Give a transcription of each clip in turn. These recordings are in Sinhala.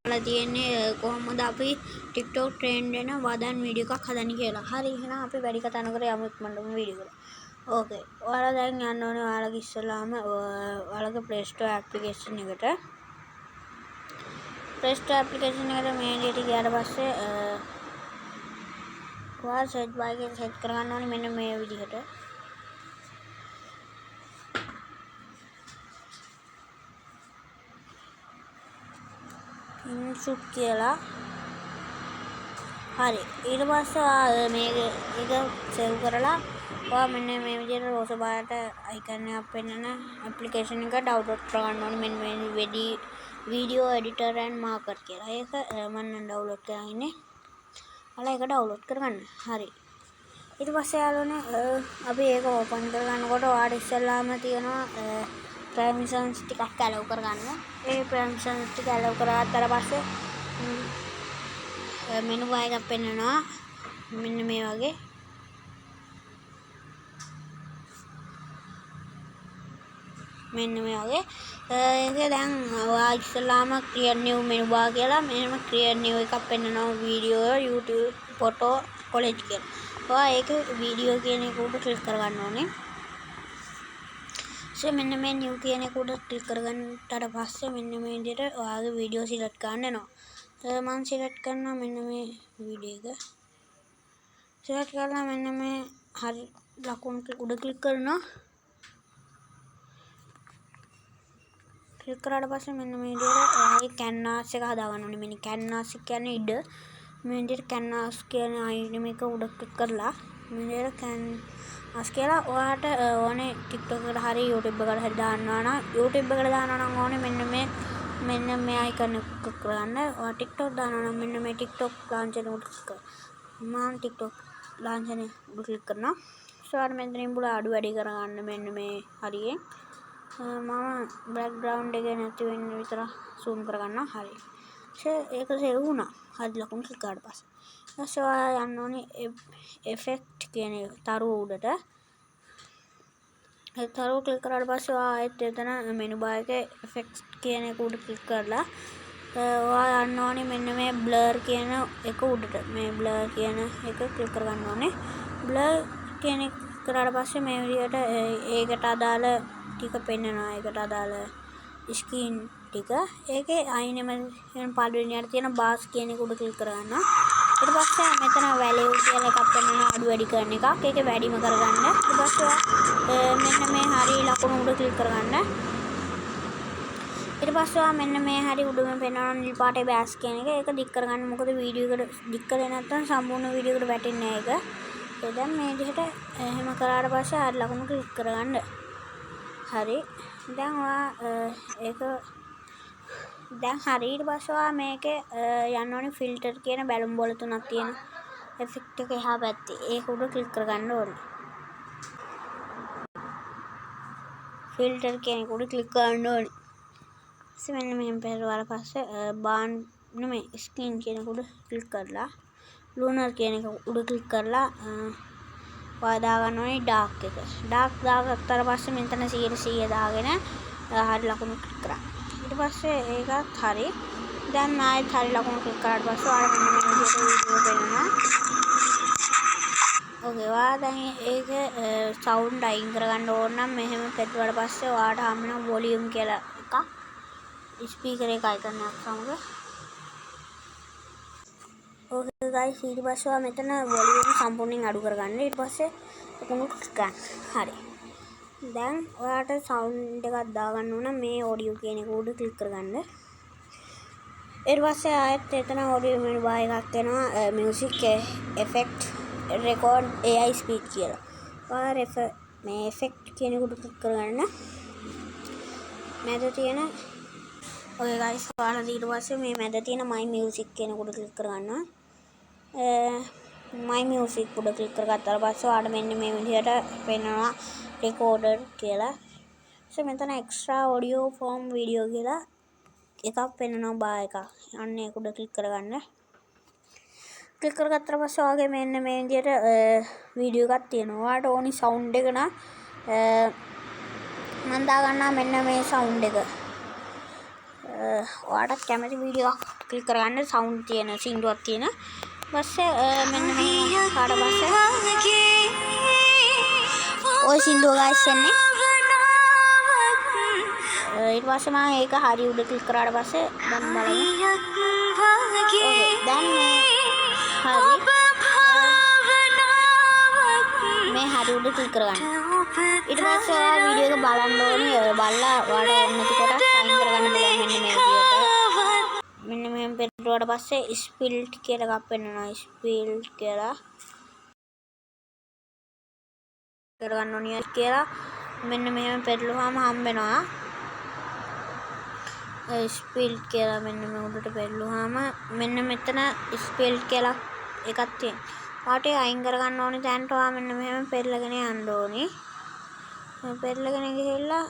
අලා තියෙන්නේ කොහොමද අපි TikTok trend වෙන වදන් වීඩියෝ එකක් හදන්නේ කියලා. හරි එහෙනම් අපි වැඩි කතා නොකර යමු ඉක්මනටම වීඩියෝ එකට. ඕකේ. ඔයාලා දැන් යන්න ඕනේ ඔයාලගේ ඉස්සෙල්ලාම ඔයාලගේ Play Store application එකට. Play Store application එකට මේ විදිහට ගියාට පස්සේ ඔයාලා search bar එකේ search කරගන්න ඕනේ මෙන්න මේ විදිහට. ඉන්සුට් කියලා හරි ඊට පස්සේ මේක සේව් කරලා ඔයා මෙන්න මේ විදිහට රෝස පාට අයිකන් එකක් පෙන්නන ඇප්ලිකේෂන් එක ඩවුන්ලෝඩ් කරගන්න ඕනේ මෙන්න මේ වීඩියෝ එඩිටර් ඇන්ඩ් මාකර් කියලා. ඒක මම නම් ඩවුන්ලෝඩ් කරගෙන ඉන්නේ. ඔයාලා ඒක ඩවුන්ලෝඩ් කරගන්න. හරි. ඊට පස්සේ යාළුවනේ අපි ඒක ඕපන් කරගන්නකොට ඔයාලට ඉස්සෙල්ලාම තියෙනවා permissions ටිකක් allow කරගන්න. ඒ permissions ටික allow කරගත්තාට පස්සේ menu bar එකක් පෙන්නනවා මෙන්න මේ වගේ. මෙන්න මේ වගේ. ඒක දැන් ඔයා ඉස්සලාම create new menu bar කියලා මෙහෙම create new එකක් පෙන්නනවා වීඩියෝ YouTube photo college කියලා. ඔයා ඒක වීඩියෝ කියන එක උඩ ක්ලික් කරගන්න ඕනේ. මෙන්න මේ new කියන එක උඩ ක්ලික් කරගන්නට පස්සේ මෙන්න මේ විදිහට ඔයාගේ වීඩියෝ සිලෙක්ට් කරන්න එනවා. මම සිලෙක්ට් කරනවා මෙන්න මේ වීඩියෝ එක. සිලෙක්ට් කරලා මෙන්න මේ හරි ලකුණු උඩ ක්ලික් කරනවා. ක්ලික් කරාට පස්සේ මෙන්න මේ විදිහට ඔයාගේ canvas එක හදාගන්න ඕනේ. මෙන්න canvas කියන්නේ ඉඩ. මේ විදිහට canvas කියන item එක උඩ ක්ලික් කරලා මේ විදිහට canvas කියලා ඔයාට ඕනේ TikTok එකට හරි YouTube එකට හරි දාන්නවා නම් YouTube එකට දානවා නම් ඕනේ මෙන්න මේ icon එක ක්ලික් කරගන්න. ඔයා TikTok දානවා නම් මෙන්න මේ TikTok launcher උඩ ක්ලික් කරන්න. මම TikTok launcher උඩ ක්ලික් කරනවා. ඔයාලා මෙතනින් බුල අඩු වැඩි කරගන්න මෙන්න මේ හරියෙන්. මම background එක නැති වෙන්න විතර zoom කරගන්නවා. හරි. ඒක සේව් වුණා. හරි ලකුණු ක්ලික් කරාට පස්සේ. ඊට ඔයා යන්න ඕනේ effect කියන තරුව උඩට. ඒ තරුව ක්ලික් කරාට පස්සේ ඔයා ආයෙත් එතන menu bar එකේ effects කියන එක උඩ ක්ලික් කරලා ඔයා යන්න ඕනේ මෙන්න මේ blur කියන එක උඩට. මේ blur කියන එක ක්ලික් කරගන්න ඕනේ. blur කියන එක කරාට පස්සේ මේ විදිහට ඒකට අදාළ ටික පෙන්නනවා. ඒකට අදාළ ස්ක්‍රීන් ටික. ඒකේ අයිනෙම පළවෙනියට තියෙන බාස් කියන එක උඩ ක්ලික් කරගන්නවා. ඊට පස්සේ මෙතන value කියලා එකක් පෙන්නනවා අඩු වැඩි කරන එකක්. ඒක වැඩිම කරගන්න. ඊට පස්සේ මෙන්න මේ හරි ලකුණු උඩ ක්ලික් කරගන්න. ඊට පස්සේ මෙන්න මේ හරි උඩම පෙන්නනවා නිල් පාටේ බෑස් කියන එක. ඒක දික් කරගන්න. මොකද වීඩියෝ එකට දික් කරේ නැත්නම් සම්පූර්ණ වීඩියෝ එකට වැටෙන්නේ නැහැ ඒක. දැන් මේ විදිහට එහෙම කරාට පස්සේ හරි ලකුණු ක්ලික් කරගන්න. හරි. දැන් ඔයා ඒක දැන් හරි ඊට පස්සේ ඔයා මේකේ යන්න ඕනේ ෆිල්ටර් කියන බැලුම් බෝල තුනක් තියෙන එෆෙක්ට් එක එහා පැත්තේ. ඒක උඩ ක්ලික් කරගන්න ඕනේ. ෆිල්ටර් කියන එක උඩ ක්ලික් කරන්න ඕනේ. ඊට මෙන්න මෙහෙම පෙරවලා පස්සේ බාන් නෙමෙයි ස්ක්‍රීන් කියන එක උඩ ක්ලික් කරලා ලුනර් කියන එක උඩ ක්ලික් කරලා ඔයා දාගන්න ඕනේ ඩාර්ක් එක. ඩාර්ක් දාගත්තට පස්සේ මෙතන 100 දාගෙන හරි ලකුණු ක්ලික් කරා. ඊට පස්සේ ඒකත් හරි. දැන් ආයෙත් හරි ලකුණු ක්ලික් කරාට පස්සේ ඔයාලා මෙන්න මේ විදිහට වීඩියෝ බලනවා. ඕකේ ඔයා දැන් ඒක සවුන්ඩ් අයින් කරගන්න ඕන නම් මෙහෙම පෙතුවාට පස්සේ ඔයාට හම්බ වෙන වොලියුම් කියලා එකක් ස්පීකර් එක අයිකන් එකක් සමග. ඕකේ ගයිස් ඊට පස්සේ ඔයා මෙතන වොලියුම් සම්පූර්ණයෙන් අඩු කරගන්න. ඊට පස්සේ ලකුණු ක්ලික් කරන්න. හරි. දැන් ඔයාට සවුන්ඩ් එකක් දාගන්න ඕන මේ ඔඩියෝ කියන එක උඩ ක්ලික් කරගන්න. ඊට පස්සේ ආයෙත් එතන ඔඩියෝ මෙනු බාර් එකක් එනවා music effect record AI speech කියලා. ඔයා මේ effect කියන එක උඩ ක්ලික් කරගන්න. මැද තියෙන ඔය guys ඔයාලා ඊට පස්සේ මේ මැද තියෙන my music කියන එක උඩ ක්ලික් කරගන්නවා. my music උඩ ක්ලික් කරගත්තාට පස්සේ ඔයාලට මෙන්න මේ විදිහට පෙන්නනවා recorder කියලා. මෙතන extra audio from video කියලා එකක් පෙන්නනවා බාර් එකක්. අන්න ඒක උඩ ක්ලික් කරගන්න. ක්ලික් කරගත්තට පස්සේ ඔයාගේ මෙන්න මේ විදිහට වීඩියෝ එකක් තියෙනවා. ඔයාලට ඕනි සවුන්ඩ් එක නම් මම දාගන්නවා මෙන්න මේ සවුන්ඩ් එක. ඔයාලට කැමති වීඩියෝ එකක් ක්ලික් කරගන්න සවුන්ඩ් තියෙන සින්දුවක් තියෙන පස්සේ මෙන්න මේ කාට පස්සේ ඔය සින්දුව ගයිස් එන්නේ ඊට පස්සේ මම ඒක හරි උඩ ක්ලික් කරාට පස්සේ දැන් බලමු ඕකේ දැන් මේ හරි මේ හරි උඩ ක්ලික් කරගන්න ඊට පස්සේ ඔයා වීඩියෝ එක බලන්න ඕනේ බලලා ඔයාලට නැති කොටස් අයින් කරගන්න පුළුවන් මෙන්න මේ විදියට මෙන්න මෙහෙම පෙරළුවාට පස්සේ ස්පිල්ට් කියලා එකක් පෙන්නනවා ස්පිල්ට් කියලා කරගන්න ඕනිය කියලා මෙන්න මෙහෙම පෙරළුවාම හම්බෙනවා ස්පිල්ට් කියලා මෙන්න මේ උඩට පෙරළුවාම මෙන්න මෙතන ස්පිල්ට් කියලා එකක් තියෙනවා ඔයාට අයින් කරගන්න ඕනේ දැන්ට ඔයා මෙන්න මෙහෙම පෙරලගෙන යන්න ඕනේ පෙරලගෙන ගිහිල්ලා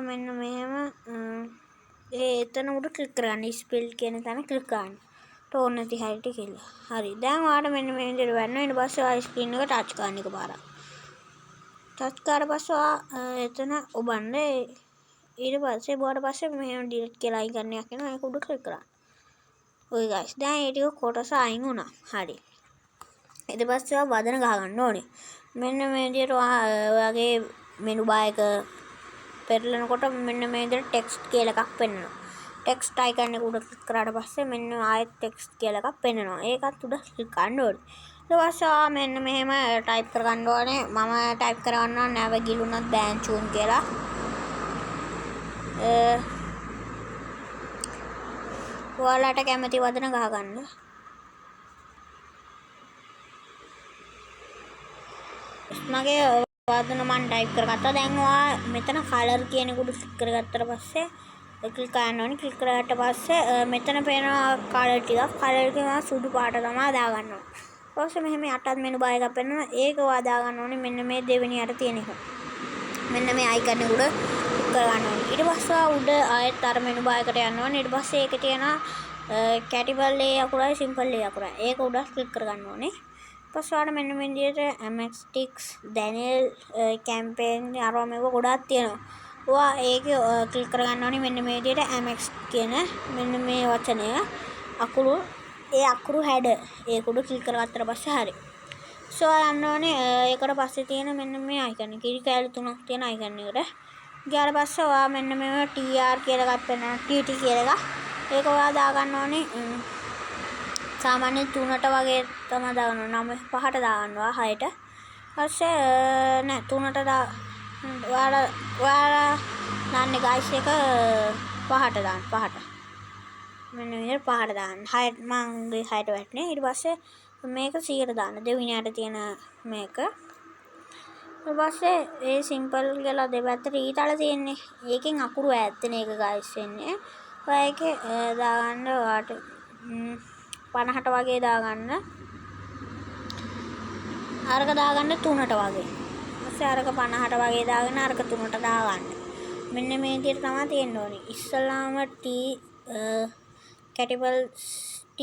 මෙන්න මෙහෙම එතන උඩ ක්ලික් කරගන්න ස්පෙල් කියන තැන ක්ලික් කරන්න. ටෝන් නැති හැටි කියලා. හරි. දැන් ඔයාලට මෙන්න මේ විදිහට වෙන්න ඊට පස්සේ ඔයා ස්ක්‍රීන් එක ටච් කරන්න එකපාරක්. ටච් කරලා පස්සේ ඔයා එතන ඔබන්න ඊට පස්සේ බෝඩ පස්සේ මෙහෙම ඩිලීට් කියලා අයිකන් එකක් එනවා ඒක උඩ ක්ලික් කරන්න. ඔය guys දැන් ඒ ටික කොටස අයින් වුණා. හරි. ඊට පස්සේ ඔයා වදන ගහ ගන්න ඕනේ. මෙන්න මේ විදිහට ඔයාගේ මෙනු බාර් එක පෙරලනකොට මෙන්න මේ විදිහට ටෙක්ස්ට් කියලා එකක් පෙන්වනවා. ටෙක්ස්ට් අයිකන් එක උඩ ක්ලික් කරාට පස්සේ මෙන්න ආයෙත් ටෙක්ස්ට් කියලා එකක් පෙන්වනවා. ඒකත් උඩ ක්ලික් කරන්න ඕනේ. ඊට පස්සේ මෙන්න මෙහෙම ටයිප් කරගන්න ඕනේ. මම ටයිප් කරගන්නවා නැව ගිලුණත් බෑන් චූන් කියලා. ඔයාලට කැමති වදන ගහ ගන්න. මගේ වදන මම ටයිප් කරගත්තා. දැන් ඔයා මෙතන කලර් කියන එක උඩ ක්ලික් කරගත්තට පස්සේ ක්ලික් කරන්න ඕනේ. ක්ලික් කරාට පස්සේ මෙතන පේන කලර් ටික කලර් එක සුදු පාට තමයි දාගන්න ඕනේ. ඊට පස්සේ මෙහෙම යටත් මෙනු බාර් එකක් පෙන්නනවා. ඒක ඔයා දාගන්න ඕනේ මෙන්න මේ දෙවෙනි යට තියෙන එක. මෙන්න මේ අයිකන් එක උඩ ක්ලික් කරගන්න ඕනේ. ඊට පස්සේ උඩ ආයෙත් අර මෙනු බාර් එකට යන්න ඕනේ. ඊට පස්සේ ඒකේ තියෙන කැටිබල් ඒ අකුරයි සිම්පල් ඒ අකුරයි. ඒක උඩ ක්ලික් කරගන්න ඕනේ. පස්වාට මෙන්න මේ විදිහට MXTix Daniel කැම්පේන් අරවා මේක ගොඩාක් තියෙනවා. ඔයා ඒක ක්ලික් කරගන්න ඕනේ මෙන්න මේ විදිහට MX කියන මෙන්න මේ වචනය අකුරු ඒ අකුරු හැඩ ඒක උඩ ක්ලික් කරගත්තට පස්සේ හරි. සෝ යන්න ඕනේ ඒකට පස්සේ තියෙන මෙන්න මේ අයිකන් එක. කිරි කැලි තුනක් තියෙන අයිකන් එකට. ගියාට පස්සේ ඔයා මෙන්න මේ TR කියලා එකක් පෙන්නනවා TT කියලා එකක්. ඒක ඔයා දාගන්න ඕනේ සාමාන්‍ය 3ට වගේ තමයි දාගන්න ඕනේ. 5ට දාගන්නවා 6ට. ඊපස්සේ නෑ 3ට ඔයාලා දාන්නේ guys එක 5ට දාන්න 5ට. මෙන්න විදිහට 5ට දාන්න. 6ට මගේ 6ට වැටෙන්නේ. ඊට පස්සේ මේක 100ට දාන්න. දෙවෙනියට තියෙන මේක. ඊට පස්සේ ඒ සිම්පල් කියලා දෙපැත්තට ඊතල තියෙන්නේ. ඒකෙන් අකුරු ඈත් වෙන එක guys වෙන්නේ. ඔයා ඒකේ දාගන්න ඔයාට 50ට වගේ දාගන්න. අරක දාගන්න 3ට වගේ. ඊපස්සේ අරක 50ට වගේ දාගෙන අරක 3ට දාගන්න. මෙන්න මේ විදිහට තමයි තියෙන්න ඕනේ. ඉස්සල්ලාම T capital T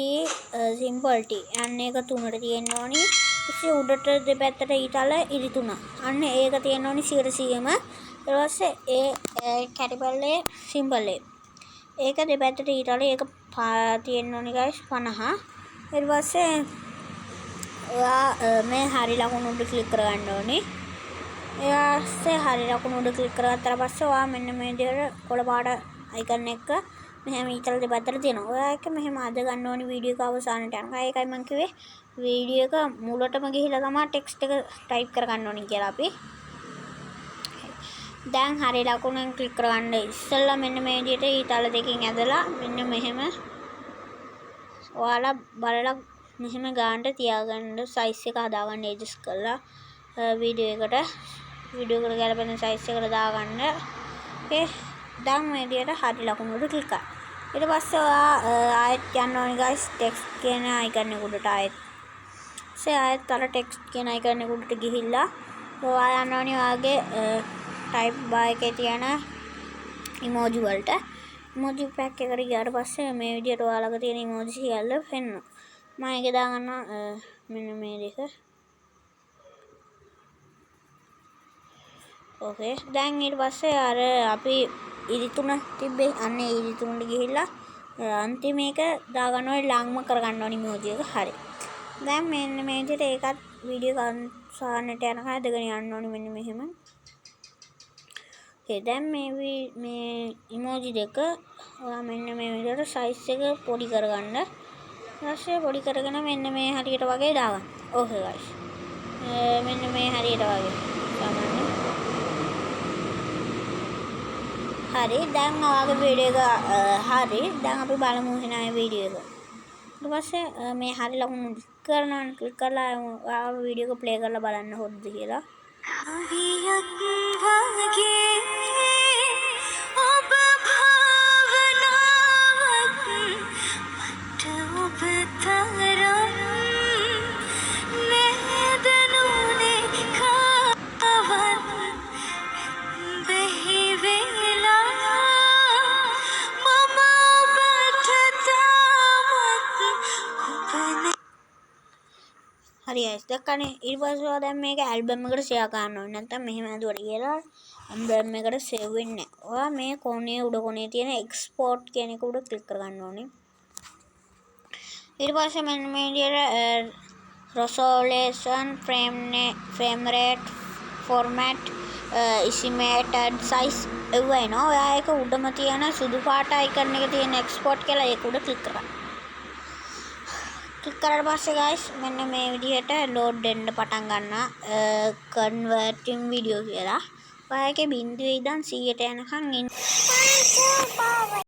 simple T අන්න ඒක 3ට තියෙන්න ඕනේ. ඊපස්සේ උඩට දෙපැත්තට ඊතල ඉරි 3. අන්න ඒක තියෙන්න ඕනේ 100%ම. ඊට පස්සේ ඒ capital A simple A. ඒක දෙපැත්තට ඊතල ඒක තියෙන්න ඕනේ guys 50. ඊට පස්සේ ඔයා මේ හරි ලකුණු උඩ ක්ලික් කරගන්න ඕනේ. ඊපස්සේ හරි ලකුණු උඩ ක්ලික් කරගත්තාට පස්සේ ඔයා මෙන්න මේ විදිහට කොළ පාට අයිකන් එක මෙහෙම ඊතල දෙපැත්තට තියෙනවා. ඔයා එක මෙහෙම අද ගන්න ඕනේ වීඩියෝ එක අවසානට යනකම්. ඒකයි මම කිව්වේ වීඩියෝ එක මුලටම ගිහිලා තමයි ටෙක්ස්ට් එක ටයිප් කරගන්න ඕනේ කියලා අපි. දැන් හරි ලකුණෙන් ක්ලික් කරගන්න ඉස්සෙල්ලා මෙන්න මේ විදිහට ඊතල දෙකෙන් ඇදලා මෙන්න මෙහෙම ඔයාලා බලලා මෙහෙම ගානට තියාගන්න සයිස් එක හදාගන්න ඇඩ්ජස්ට් කරලා වීඩියෝ එකට ගැලපෙන සයිස් එකට දාගන්න. ඕකේ දැන් මේ විදිහට හරි ලකුණු උඩ ක්ලික් කරා. ඊට පස්සේ ඔයා ආයෙත් යන්න ඕනේ guys ටෙක්ස්ට් කියන අයිකන් එක උඩට ආයෙත්. ආයෙත් අර ටෙක්ස්ට් කියන අයිකන් එක උඩට ගිහිල්ලා ඔයා යන්න ඕනේ ඔයාගේ ටයිප් බාර් එකේ තියෙන ඉමෝජි වලට. ඉමෝජි පැක් එකට ගියාට පස්සේ මේ විදිහට ඔයාලගේ තියෙන ඉමෝජි සියල්ල පෙන්වනවා. මම ඒක දාගන්න මෙන්න මේ දෙක. ඕකේ දැන් ඊට පස්සේ අර අපි ඉරි 3 තිබ්බේ. අන්න ඒ ඉරි 3ට ගිහිල්ලා අන්තිම එක දාගන්න ඕනේ ළඟම කරගන්න ඕනේ ඉමෝජි එක. හරි. දැන් මෙන්න මේ විදිහට ඒකත් වීඩියෝ කන්සාන්නට යනකම් ඇදගෙන යන්න ඕනේ මෙන්න මෙහෙම. දැන් මේ ඉමෝජි දෙක ඔයා මෙන්න මේ විදිහට සයිස් එක පොඩි කරගන්න. ඊපස්සේ පොඩි කරගෙන මෙන්න මේ හරියට වගේ දාගන්න. ඕකේ ගයිස්. මෙන්න මේ හරියට වගේ. සාමාන්‍ය. හරි. දැන් ඔයාගේ වීඩියෝ එක හරි. දැන් අපි බලමු එහෙනම් වීඩියෝ එක. ඊට පස්සේ මේ හරිය ලකුණු ක්ලික් කරලා ඔයාගේ වීඩියෝ එක ප්ලේ කරලා බලන්න හොද්ද කියලා. හරි guys දැක්කනේ ඊට පස්සේ ඔයා දැන් මේක ඇල්බම් එකට ෂෙයා කරන්න ඕනේ නැත්නම් මෙහෙම නේදුවට කියලා ඇල්බම් එකට සේව් වෙන්නේ නැහැ. ඔයා මේ කොනේ උඩ කොනේ තියෙන එක්ස්පෝර්ට් කියන එක උඩ ක්ලික් කරගන්න ඕනේ. ඊට පස්සේ මෙන්න මේ විදියට resolution frame rate format estimated size එව්වා එනවා. ඔයා ඒක උඩම තියෙන සුදු පාට icon එක තියෙන export කියලා ඒක උඩ ක්ලික් කරගන්න. ක්ලික් කරලා පස්සේ guys මෙන්න මේ විදිහට load වෙන්න පටන් ගන්නවා converting video කියලා. ඔයාගේ බිඳුවේ ඉඳන් 100ට යනකම් ඉන්න